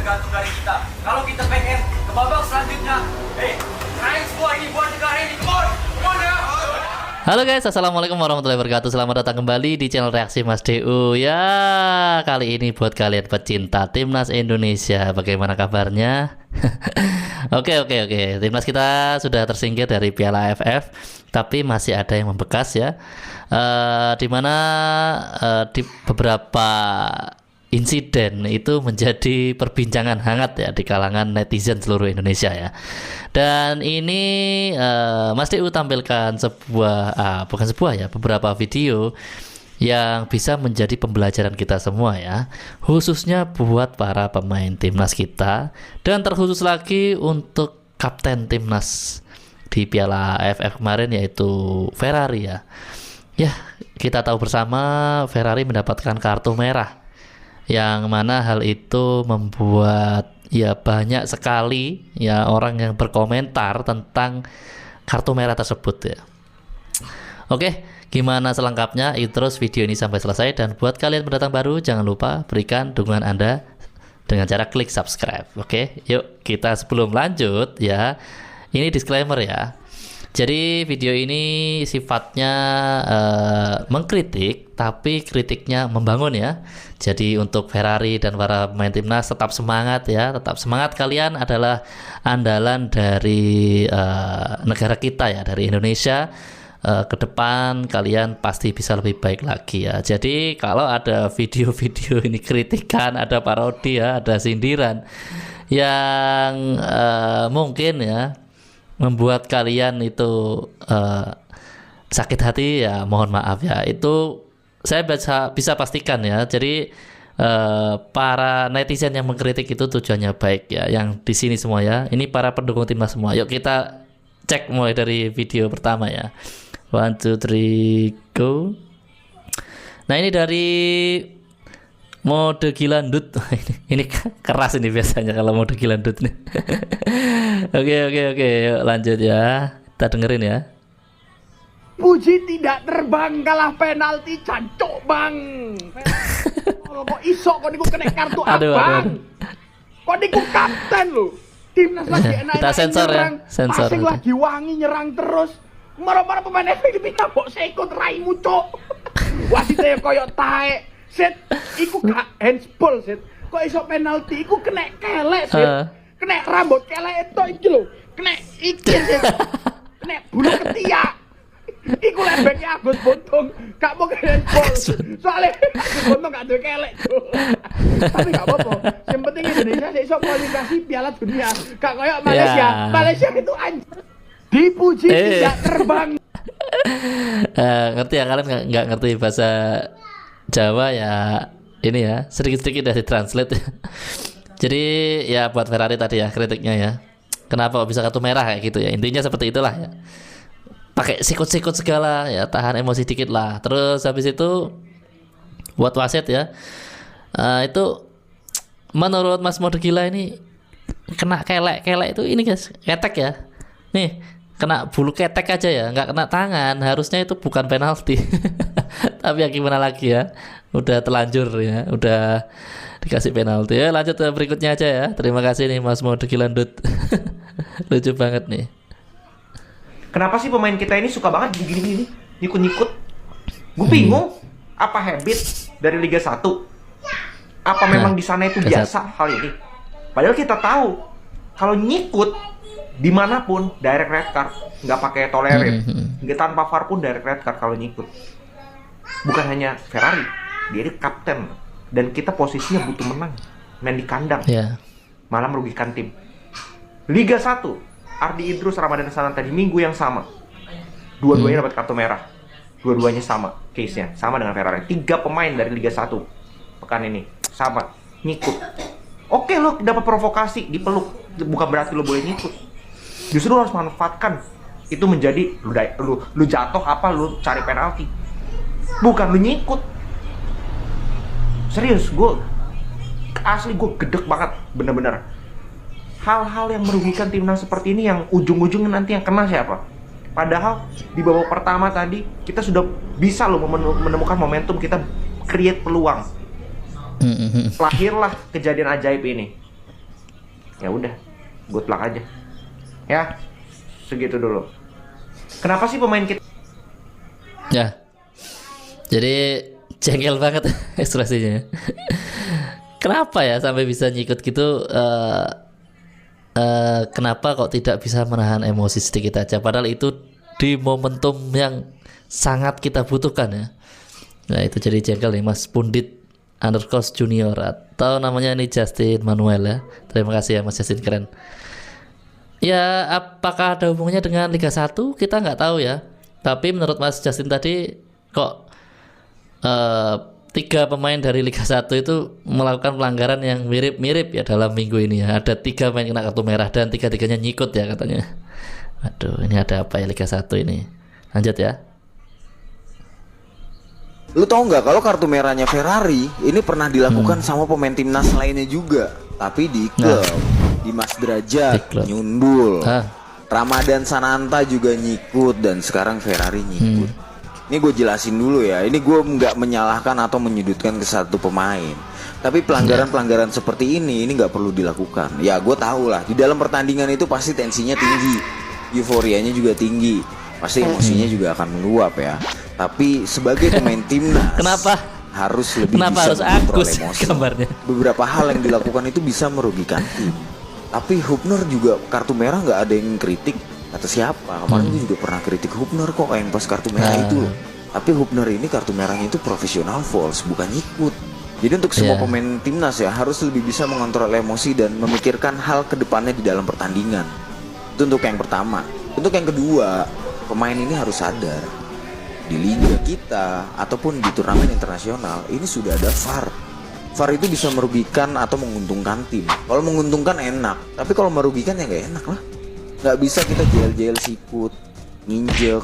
tergantung dari kita. Kalau kita pengen ke babak selanjutnya, raih semua ini buat negara ini. Come on ya. Halo guys, assalamualaikum warahmatullahi wabarakatuh. Selamat datang kembali di channel Reaksi Mas DU. Ya, kali ini buat kalian pecinta timnas Indonesia, bagaimana kabarnya? Oke. Timnas kita sudah tersingkir dari Piala AFF, tapi masih ada yang membekas ya. Dimana di beberapa insiden itu menjadi perbincangan hangat ya di kalangan netizen seluruh Indonesia ya. Dan ini Mas DU tampilkan beberapa video yang bisa menjadi pembelajaran kita semua ya, khususnya buat para pemain timnas kita, dan terkhusus lagi untuk kapten timnas di Piala AFF kemarin, yaitu Ferrari ya. Ya, kita tahu bersama Ferrari mendapatkan kartu merah, yang mana hal itu membuat ya banyak sekali ya orang yang berkomentar tentang kartu merah tersebut ya. Oke, gimana selengkapnya? Itu terus video ini sampai selesai, dan buat kalian pendatang baru jangan lupa berikan dukungan Anda dengan cara klik subscribe. Oke, yuk kita sebelum lanjut ya, ini disclaimer ya. Jadi video ini sifatnya mengkritik, tapi kritiknya membangun ya. Jadi untuk Ferrari dan para pemain timnas tetap semangat ya, tetap semangat. Kalian adalah andalan dari negara kita ya, dari Indonesia. Ke depan kalian pasti bisa lebih baik lagi ya. Jadi kalau ada video-video ini kritikan, ada parodi ya, ada sindiran yang mungkin ya membuat kalian itu sakit hati ya, mohon maaf ya. Itu saya bisa pastikan ya. Jadi para netizen yang mengkritik itu tujuannya baik ya, yang di sini semua ya. Ini para pendukung timnas semua. Yuk kita cek mulai dari video pertama ya. 1, 2, 3, go. Nah, ini dari mode gilandut. Ini keras ini biasanya kalau mode gilandut nih. Oke, yuk lanjut ya. Kita dengerin ya. Puji tidak terbang kalah penalti, cancok bang. Kok iso kok niku kena kartu abang. Kok niku kapten lho. Timnas lagi enak-enak Kita sensor ya, sensor. Passing lagi wangi nyerang terus. Mara-mara pemain Filipina kok sekut raimu cok. Wasite koyo taek. Set iku gak handsball set. Kok iso penalti iku kena kelek set. Kena rambut kelek itu iki lho. Kena iki set. Kena bulu ketiak. Iku lebeknya Agus Buntung, gak mau kena handball. Soalnya Agus Buntung gak ada kelek cok. Tapi gak apa-apa. Yang penting Indonesia iso kualifikasi Piala Dunia. Gak kayak Malaysia. Malaysia itu anjir. Dipuji tidak terbang. Ngerti ya, kalian nggak ngerti bahasa Jawa ya, ini ya sedikit-sedikit dari translate. Jadi ya buat Ferrari tadi ya kritiknya ya, kenapa bisa kartu merah kayak gitu ya, intinya seperti itulah ya. Pakai sikut-sikut segala ya, tahan emosi dikit lah. Terus habis itu buat wasit ya, itu menurut Mas Mode Gila ini kena kelek itu ini guys, ketek ya. Nih, kena bulu ketek aja ya, nggak kena tangan. Harusnya itu bukan penalti. Tapi ya gimana lagi ya, udah telanjur ya, udah dikasih penalti ya. Lanjut ke berikutnya aja ya. Terima kasih nih Mas Mode Gilandut. Lucu banget nih. Kenapa sih pemain kita ini suka banget gini-gini, nyikut-nyikut? Gue bingung. Apa habit dari Liga 1? Apa memang di sana itu biasa hal ini? Padahal kita tahu kalau nyikut dimanapun direct red card, nggak pakai tolerate, nggak tanpa VAR pun direct red card kalau nyikut. Bukan hanya Ferrari, dia ini kapten, dan kita posisinya butuh menang, main di kandang, malah merugikan tim. Liga 1, Ardi Idrus, Ramadan Sananta di minggu yang sama, dua-duanya dapat kartu merah, dua-duanya sama case-nya, sama dengan Ferrari. 3 pemain dari Liga 1 pekan ini sama nyikut. Oke, lo dapat provokasi, dipeluk, bukan berarti lo boleh nyikut. Justru lo harus manfaatkan itu menjadi lu jatuh apa lu cari penalti, bukan lu nyikut. Serius, gue gedek banget bener-bener. Hal-hal yang merugikan timnas seperti ini yang ujung-ujungnya nanti yang kena siapa? Padahal di babak pertama tadi kita sudah bisa loh menemukan momentum, kita create peluang. Lahirlah kejadian ajaib ini. Ya udah, good luck aja. Ya, segitu dulu. Kenapa sih pemain kita? Ya. Jadi jengkel banget ekspresinya. Kenapa ya sampai bisa nyikut gitu? Kenapa kok tidak bisa menahan emosi sedikit aja? Padahal itu di momentum yang sangat kita butuhkan ya. Nah itu jadi jengkel nih Mas Pundit _ Junior, atau namanya ini Justin Manuel ya. Terima kasih ya Mas Justin, keren. Ya apakah ada hubungannya dengan Liga 1? Kita nggak tahu ya. Tapi menurut Mas Justin tadi kok 3 pemain dari Liga 1 itu melakukan pelanggaran yang mirip-mirip ya dalam minggu ini ya. Ada 3 pemain kena kartu merah dan 3-3-nya nyikut ya katanya. Aduh, ini ada apa ya Liga 1 ini? Lanjut ya. Lu tau nggak kalau kartu merahnya Ferrari ini pernah dilakukan sama pemain timnas lainnya juga, tapi di klub. Dimas Di Derajat klub. nyundul, Ah. Ramadan Sananta juga nyikut, dan sekarang Ferrari nyikut. Ini gue jelasin dulu ya, ini gue nggak menyalahkan atau menyudutkan ke satu pemain, tapi pelanggaran-pelanggaran seperti ini nggak perlu dilakukan. Ya gue tahu lah, di dalam pertandingan itu pasti tensinya tinggi, euforianya juga tinggi, pasti emosinya juga akan meluap ya. Tapi sebagai pemain timnas, Kenapa? harus lebih Kenapa bisa harus mengontrol Agus emosi. gambarnya? Beberapa hal yang dilakukan itu bisa merugikan tim. Tapi Hubner juga kartu merah nggak ada yang kritik. Kata siapa? Kemarin gue juga pernah kritik Hubner kok yang pas kartu merah itu loh. Tapi Hubner ini kartu merahnya itu profesional false, bukan ikut. Jadi untuk semua pemain timnas ya harus lebih bisa mengontrol emosi dan memikirkan hal kedepannya di dalam pertandingan. Itu untuk yang pertama. Untuk yang kedua, pemain ini harus sadar di liga kita ataupun di turnamen internasional ini sudah ada VAR. VAR itu bisa merugikan atau menguntungkan tim. Kalau menguntungkan enak, tapi kalau merugikan ya nggak enak lah. Nggak bisa kita jel-jel sikut, nginjek,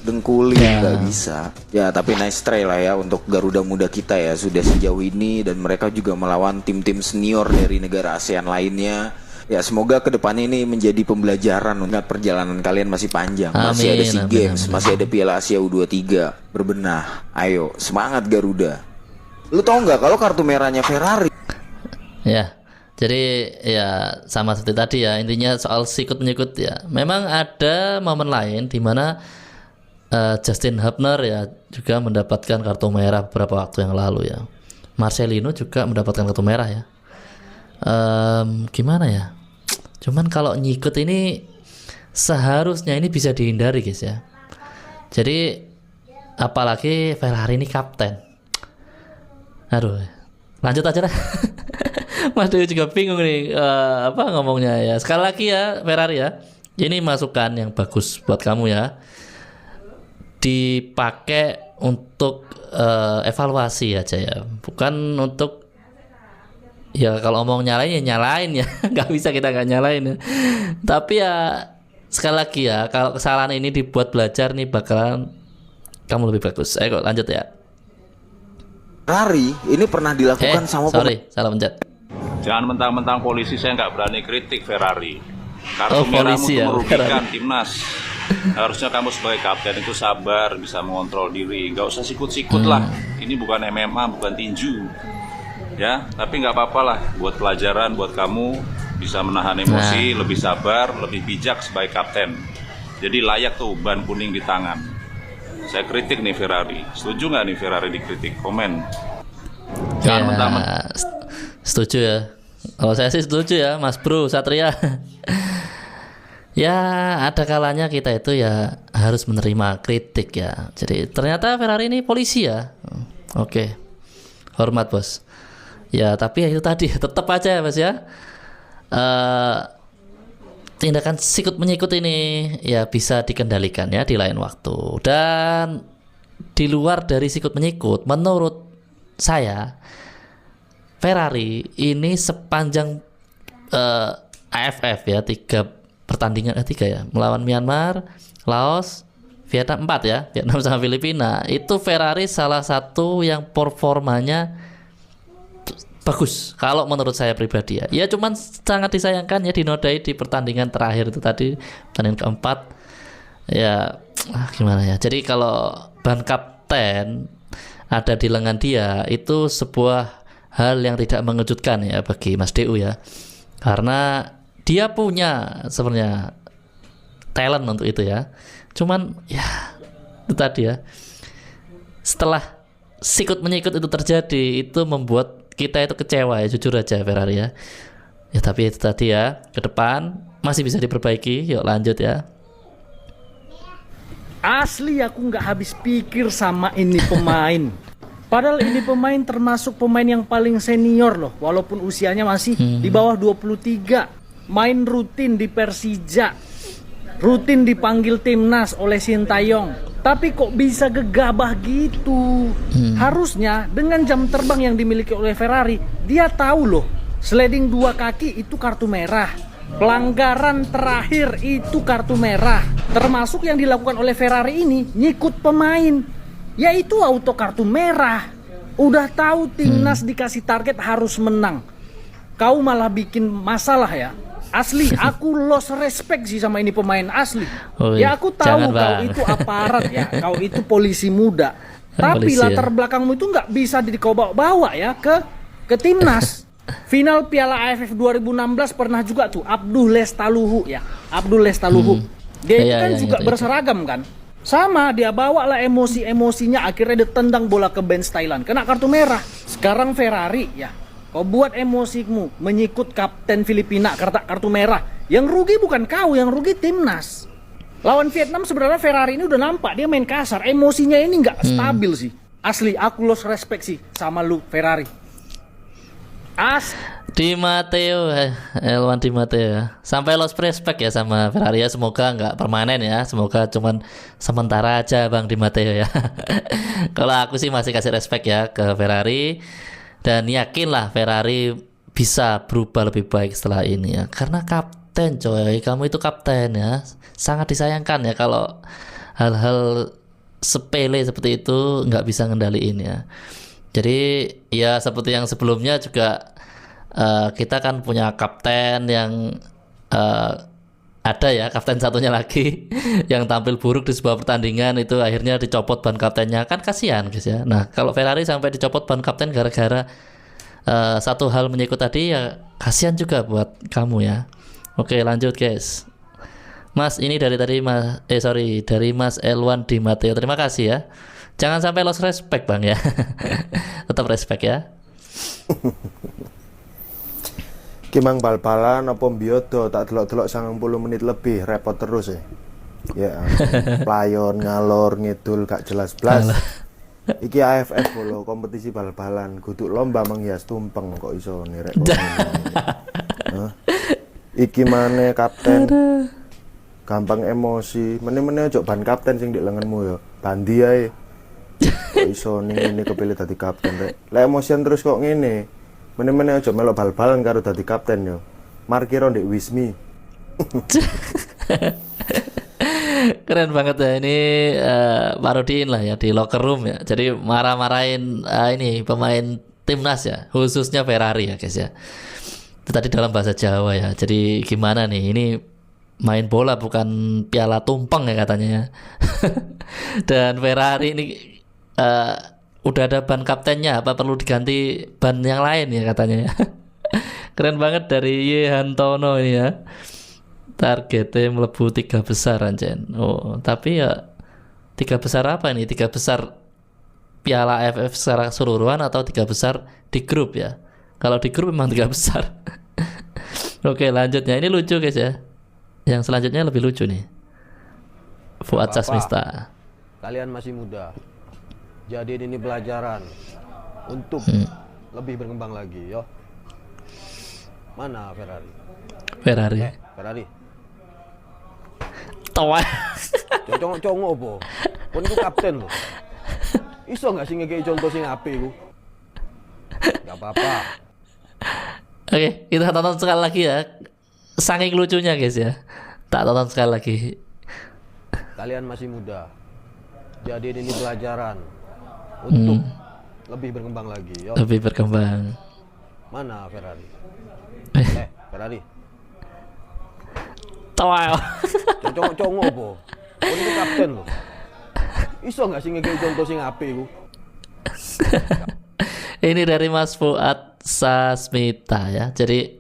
dengkulin, nggak bisa. Ya tapi nice try lah ya untuk Garuda Muda kita ya, sudah sejauh ini, dan mereka juga melawan tim-tim senior dari negara ASEAN lainnya. Ya semoga kedepannya ini menjadi pembelajaran. Ingat perjalanan kalian masih panjang, masih ada SEA Games, masih ada Piala Asia U23. Berbenah, ayo semangat Garuda. Lu tau nggak kalau kartu merahnya Ferrari? Ya, jadi ya sama seperti tadi ya, intinya soal sikut-menyikut ya. Memang ada momen lain di mana Justin Hubner ya juga mendapatkan kartu merah beberapa waktu yang lalu ya. Marcelino juga mendapatkan kartu merah ya. Gimana ya? Cuman kalau nyikut ini seharusnya ini bisa dihindari guys ya. Jadi apalagi Ferrari ini kapten. Aduh, lanjut aja lah. Mas Dewi juga bingung nih apa ngomongnya ya. Sekali lagi ya Ferrari ya, ini masukan yang bagus buat kamu ya. Dipakai untuk evaluasi aja ya, bukan untuk ya kalau ngomong nyalain ya nyalain ya. Nggak bisa kita nggak nyalain ya. Tapi ya sekali lagi ya, kalau kesalahan ini dibuat belajar nih bakalan kamu lebih bagus. Ayo lanjut ya. Ferrari ini pernah dilakukan sama salah pencet. Jangan mentang-mentang polisi saya nggak berani kritik Ferrari. Kartu Oh, merahmu polisi itu ya, merugikan Ferrari. timnas. Harusnya kamu sebagai kapten itu sabar, bisa mengontrol diri. Nggak usah sikut-sikut lah. Ini bukan MMA, bukan tinju. Ya, tapi nggak apa-apa lah. Buat pelajaran, buat kamu bisa menahan emosi, lebih sabar, lebih bijak sebagai kapten. Jadi layak tuh ban kuning di tangan. Saya kritik nih Ferrari. Setuju nggak nih Ferrari dikritik? Komen. Jangan mentang-mentang. Setuju ya. Kalau saya sih setuju ya, Mas Bro Satria. Ya ada kalanya kita itu ya harus menerima kritik ya. Jadi ternyata Ferrari ini polisi ya. Oke, hormat bos. Ya tapi ya itu tadi tetap aja ya Mas ya. Tindakan sikut menyikut ini ya bisa dikendalikan ya di lain waktu. Dan di luar dari sikut menyikut, menurut saya Ferrari ini sepanjang AFF ya 3 pertandingan 3 ya, melawan Myanmar, Laos, Vietnam 4 ya, Vietnam sama Filipina, itu Ferrari salah satu yang performanya bagus kalau menurut saya pribadi ya. Ya cuman sangat disayangkan ya dinodai di pertandingan terakhir itu tadi, pertandingan keempat. Ya gimana ya. Jadi kalau ban kapten ada di lengan dia itu sebuah hal yang tidak mengejutkan ya bagi Mas DU ya. Karena dia punya sebenarnya talent untuk itu ya. Cuman ya itu tadi ya, setelah sikut menyikut itu terjadi, itu membuat kita itu kecewa ya, jujur aja Ferrari ya. Ya tapi itu tadi ya, ke depan masih bisa diperbaiki. Yuk lanjut ya. Asli aku nggak habis pikir sama ini pemain. Padahal ini pemain termasuk pemain yang paling senior loh, walaupun usianya masih di bawah 23. Main rutin di Persija, rutin dipanggil timnas oleh Sintayong. Tapi kok bisa gegabah gitu? Harusnya dengan jam terbang yang dimiliki oleh Ferrari, dia tahu loh, sliding 2 kaki itu kartu merah. Pelanggaran terakhir itu kartu merah. Termasuk yang dilakukan oleh Ferrari ini, nyikut pemain, yaitu auto kartu merah. Udah tahu timnas dikasih target harus menang, kau malah bikin masalah ya. Asli aku lost respect sih sama ini pemain asli. Ya aku tahu kau itu aparat ya, kau itu polisi muda. Tapi latar belakangmu itu nggak bisa kau bawa ya ke timnas. Final Piala AFF 2016 pernah juga tuh Abdul Lestaluhu ya, Abdul Lestaluhu. Dia itu kan juga berseragam kan. Sama, dia bawa lah emosi-emosinya, akhirnya ditendang bola ke bench Thailand, kena kartu merah. Sekarang Ferrari ya, kau buat emosimu menyikut kapten Filipina kartu merah. Yang rugi bukan kau, yang rugi timnas. Lawan Vietnam sebenarnya Ferrari ini udah nampak dia main kasar, emosinya ini nggak stabil sih. Asli aku lost respect sih sama lu Ferrari. Di Matteo, Elwan Di Matteo ya, sampai lost respect ya sama Ferrari ya. Semoga nggak permanen ya, semoga cuman sementara aja Bang Di Matteo ya. Kalau aku sih masih kasih respect ya ke Ferrari, dan yakinlah Ferrari bisa berubah lebih baik setelah ini ya, karena kapten coy, kamu itu kapten ya, sangat disayangkan ya kalau hal-hal sepele seperti itu nggak bisa ngendaliin ya. Jadi ya seperti yang sebelumnya juga kita kan punya kapten yang ada ya, kapten satunya lagi yang tampil buruk di sebuah pertandingan, itu akhirnya dicopot ban kaptennya, kan kasihan guys ya. Nah kalau Ferrari sampai dicopot ban kapten gara-gara satu hal menyikut tadi ya, kasihan juga buat kamu ya. Oke lanjut guys. Mas ini dari tadi dari Mas Elwan Di Matteo, terima kasih ya. Jangan sampai lost respect Bang ya. Tetap respect ya. Kimang bal-balan apa mbiodo tak delok-delok 90 menit lebih, repot terus ya. Ya, playon ngalor ngidul gak jelas blas. Iki AFF bolo kompetisi bal-balan, kudu lomba menghias tumpeng kok iso nirek. Iki maneh kapten. Gampang emosi, meneh-meneh ojo ban kapten sing di lenganmu ya. Bandi ae. Kok iso ini kepilih dadi kapten rek. Lek emosian terus kok ngene. Meneh-meneh aja melok bal-balan karo dadi kapten yo. Markiro ndek Wismi. Keren banget ya ini, parodiin lah ya di locker room ya. Jadi marah-marahin ini pemain timnas ya, khususnya Ferrari ya guys ya. Itu tadi dalam bahasa Jawa ya. Jadi gimana nih, ini main bola bukan piala tumpeng ya katanya ya. Dan Ferrari ini udah ada ban kaptennya, apa perlu diganti ban yang lain ya katanya ya. Keren banget dari Yehantono ini ya. Targetnya melebu 3 besar anjen. Oh tapi ya 3 besar apa ini? 3 besar piala AFF secara keseluruhan atau 3 besar di grup ya? Kalau di grup memang 3 besar. Oke lanjutnya, ini lucu guys ya. Yang selanjutnya lebih lucu nih. Fuad Sasmista. Kalian masih muda. Jadi ini pelajaran untuk lebih berkembang lagi, yo. Mana Ferrari? Ferrari. Tawa. Congok apa? Kon ku kapten lho. Iso gak sih ngekei contoh sing apik ku? Gak apa-apa. Oke, kita tonton sekali lagi ya. Saking lucunya guys ya. Tak tonton sekali lagi. Kalian masih muda. Jadi ini pelajaran untuk lebih berkembang lagi, yo. Lebih berkembang. Mana Ferrari? Ferrari. Tawa. Congok apa? Kon ku kapten lho. Iso gak sih ngekei contoh sing apik ku? Ini dari Mas Fuad Sasmita ya. Jadi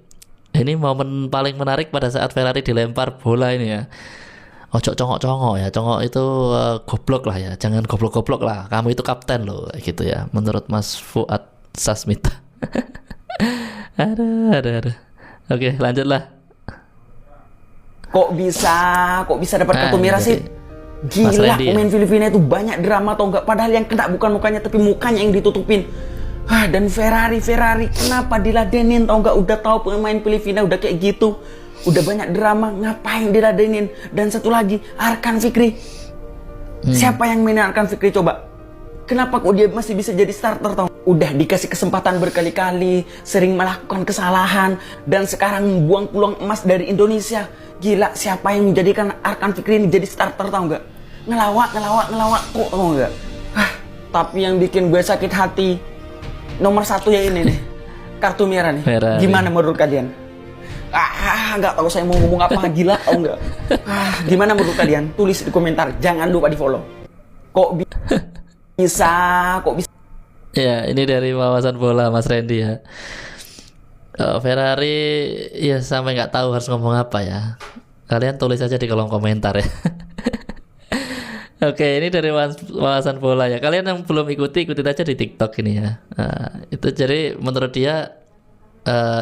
Ini momen paling menarik pada saat Ferrari dilempar bola ini ya. Ojo congok-congok ya, congok itu goblok lah ya, jangan goblok-goblok lah. Kamu itu kapten loh, kayak gitu ya. Menurut Mas Fuad Sasmita. Aduh. Oke, lanjutlah. Kok bisa dapat kartu Nah, merah jadi sih? Gila, Mas Randy ya. pemain Filipina itu banyak drama atau enggak? Padahal yang kena bukan mukanya tapi mukanya yang ditutupin. Dan Ferrari kenapa diladenin tau enggak? Udah tahu pemain Filipina udah kayak gitu, udah banyak drama, ngapain diladenin? Dan satu lagi, Arkan Fikri. Siapa yang mainin Arkan Fikri coba? Kenapa kok dia masih bisa jadi starter tau? Udah dikasih kesempatan berkali-kali, sering melakukan kesalahan, dan sekarang buang peluang emas dari Indonesia. Gila, siapa yang menjadikan Arkan Fikri ini jadi starter tau nggak? Ngelawak kok tau nggak? Tapi yang bikin gue sakit hati nomor satu ya ini nih, kartu merah nih. Ferrari. Gimana menurut kalian? Nggak tahu saya mau ngomong apa, gila tau nggak? Gimana menurut kalian? Tulis di komentar, jangan lupa di follow. Kok bisa? Ya, ini dari wawasan bola Mas Randy ya. Ferrari ya sampai nggak tahu harus ngomong apa ya. Kalian tulis aja di kolom komentar ya. Oke, ini dari wawasan bola ya. Kalian yang belum ikuti aja di TikTok ini ya. Itu jadi menurut dia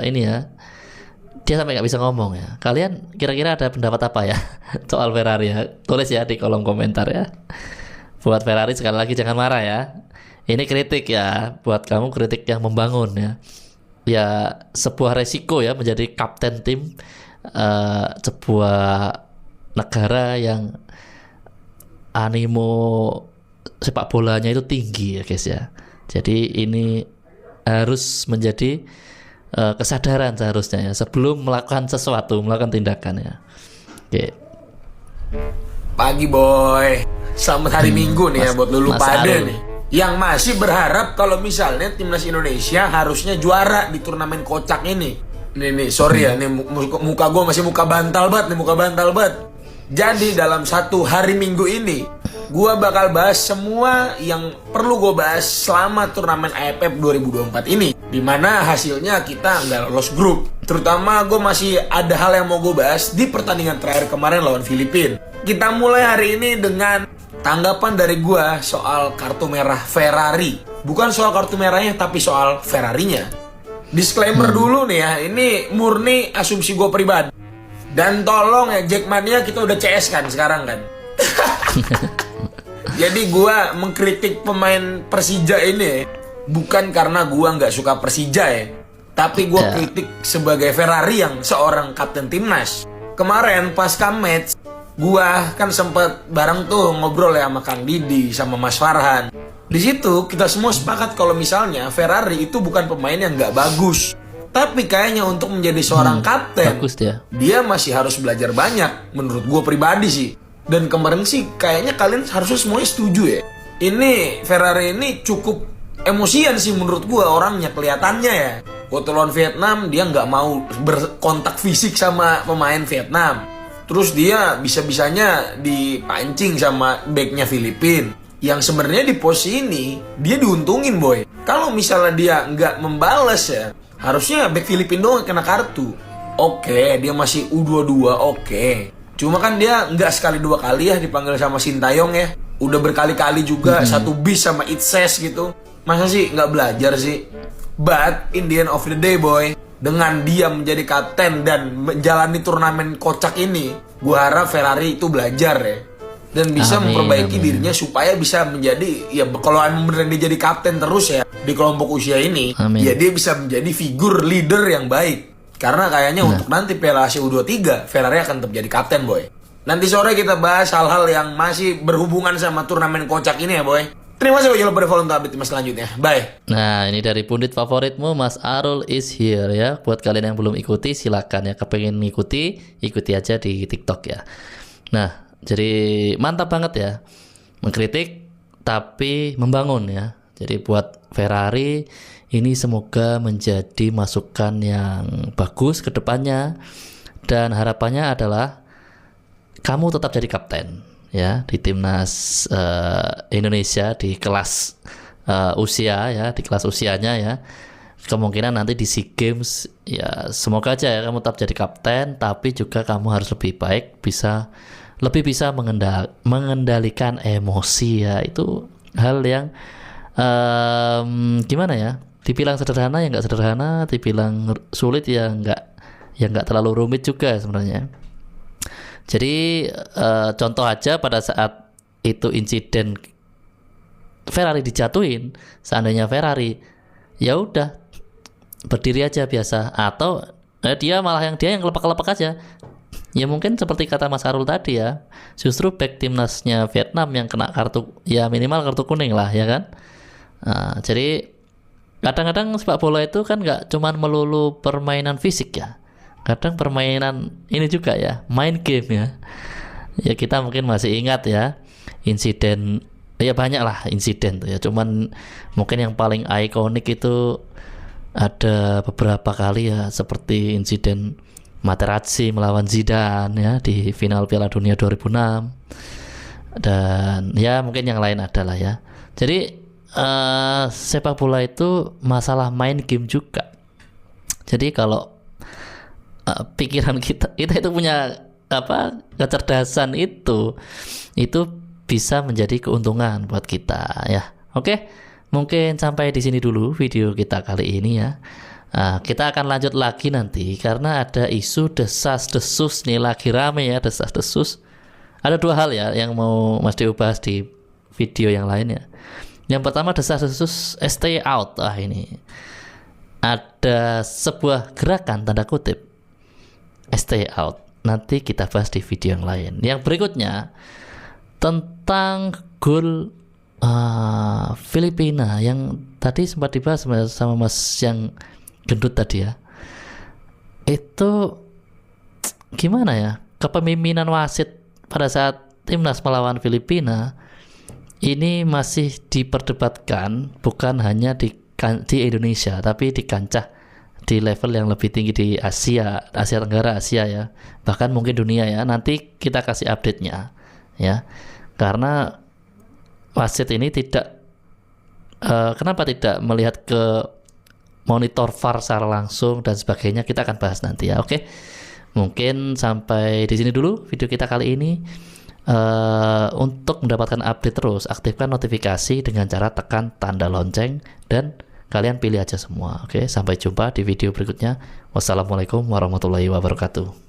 ini ya. Dia sampai nggak bisa ngomong ya. Kalian kira-kira ada pendapat apa ya soal Ferrari ya? Tulis ya di kolom komentar ya. Buat Ferrari sekali lagi jangan marah ya. Ini kritik ya, buat kamu kritik yang membangun ya. Ya sebuah resiko ya menjadi kapten tim sebuah negara yang animo sepak bolanya itu tinggi ya guys ya. Jadi ini harus menjadi kesadaran seharusnya ya sebelum melakukan sesuatu, melakukan tindakan ya. Oke. Pagi boy, selamat hari Minggu nih ya buat lulu Mas pada Arul. nih. Yang masih berharap kalau misalnya timnas Indonesia harusnya juara di turnamen kocak ini. Nih, sorry ya, nih muka gue masih muka bantal banget. Jadi dalam satu hari Minggu ini, gue bakal bahas semua yang perlu gue bahas selama turnamen AFF 2024 ini. Dimana hasilnya kita nggak lolos grup. Terutama gue masih ada hal yang mau gue bahas di pertandingan terakhir kemarin lawan Filipina. Kita mulai hari ini dengan tanggapan dari gue soal kartu merah Ferrari. Bukan soal kartu merahnya, tapi soal Ferrarinya. Disclaimer dulu nih ya, ini murni asumsi gue pribadi. Dan tolong ya, Jackmania kita udah CS kan sekarang kan. Jadi gue mengkritik pemain Persija ini bukan karena gue nggak suka Persija ya, tapi gue kritik sebagai Ferrari yang seorang kapten timnas. Kemarin pas match, gua kan sempet bareng tuh ngobrol ya sama Kang Didi sama Mas Farhan. Di situ kita semua sepakat kalau misalnya Ferrari itu bukan pemain yang nggak bagus, tapi kayaknya untuk menjadi seorang kapten Bagus dia masih harus belajar banyak menurut gua pribadi sih. Dan kemarin sih kayaknya kalian harusnya semuanya setuju ya. Ini Ferrari ini cukup emosian sih menurut gua orangnya, kelihatannya ya. Waktu lawan Vietnam dia nggak mau berkontak fisik sama pemain Vietnam. Terus dia bisa-bisanya dipancing sama backnya Filipina. Yang sebenarnya di posisi ini dia diuntungin boy. Kalau misalnya dia nggak membalas ya, harusnya back Filipina doang kena kartu. Oke, dia masih U22, oke. Cuma kan dia nggak sekali dua kali ya dipanggil sama Sintayong ya. Udah berkali-kali juga satu bis sama Itses gitu. Masa sih nggak belajar sih? But in the end of the day boy, dengan dia menjadi kapten dan menjalani turnamen kocak ini, gua harap Ferrari itu belajar ya. Dan bisa memperbaiki dirinya supaya bisa menjadi, ya kalau beneran dia jadi kapten terus ya di kelompok usia ini, ya dia bisa menjadi figur leader yang baik. Karena kayaknya untuk nanti Piala Asia U23, Ferrari akan tetap jadi kapten boy. Nanti sore kita bahas hal-hal yang masih berhubungan sama turnamen kocak ini ya boy. Terima kasih, jangan lupa di follow untuk update mas selanjutnya. Bye. Nah, ini dari pundit favoritmu Mas Arul is here ya. Buat kalian yang belum ikuti silakan ya, kepengen ikuti aja di TikTok ya. Nah, jadi mantap banget ya. Mengkritik tapi membangun ya. Jadi buat Ferrari ini semoga menjadi masukan yang bagus ke depannya, dan harapannya adalah kamu tetap jadi kapten ya di timnas Indonesia di kelas usia ya, di kelas usianya ya. kemungkinan nanti di SEA Games ya semoga aja ya kamu tetap jadi kapten, tapi juga kamu harus lebih baik, lebih bisa mengendalikan emosi ya. Itu hal yang gimana ya, dibilang sederhana ya nggak sederhana, dibilang sulit ya nggak terlalu rumit juga sebenarnya. Jadi contoh aja pada saat itu insiden Ferrari dijatuhin, seandainya Ferrari ya udah berdiri aja biasa, atau dia yang kelepak-kelepak aja ya, mungkin seperti kata Mas Arul tadi ya, justru back timnasnya Vietnam yang kena kartu, ya minimal kartu kuning lah ya kan. Jadi kadang-kadang sepak bola itu kan nggak cuman melulu permainan fisik ya, kadang permainan ini juga ya, main game ya. Ya kita mungkin masih ingat ya insiden, ya banyak lah insiden tuh ya, cuman mungkin yang paling ikonik itu ada beberapa kali ya, seperti insiden Materazzi melawan Zidane ya di final Piala Dunia 2006, dan ya mungkin yang lain adalah ya. Jadi sepak bola itu masalah main game juga. Jadi kalau pikiran kita itu punya kecerdasan itu bisa menjadi keuntungan buat kita ya. Oke, mungkin sampai di sini dulu video kita kali ini ya. Kita akan lanjut lagi nanti karena ada isu desas-desus nih, lagi rame ya desas-desus. Ada dua hal ya yang mau Mas Deo bahas di video yang lainnya. Yang pertama desas-desus stay out. Ini ada sebuah gerakan tanda kutip stay out. Nanti kita bahas di video yang lain. Yang berikutnya tentang gol Filipina yang tadi sempat dibahas sama Mas yang gendut tadi ya. Itu gimana ya, kepemimpinan wasit pada saat timnas melawan Filipina ini masih diperdebatkan, bukan hanya di Indonesia tapi di kancah, di level yang lebih tinggi di Asia Tenggara, Asia ya, bahkan mungkin dunia ya. Nanti kita kasih update-nya ya, karena wasit ini kenapa tidak melihat ke monitor VAR secara langsung dan sebagainya, kita akan bahas nanti ya. Oke, mungkin sampai di sini dulu video kita kali ini. Untuk mendapatkan update terus, aktifkan notifikasi dengan cara tekan tanda lonceng dan kalian pilih aja semua. Oke, sampai jumpa di video berikutnya. Wassalamualaikum warahmatullahi wabarakatuh.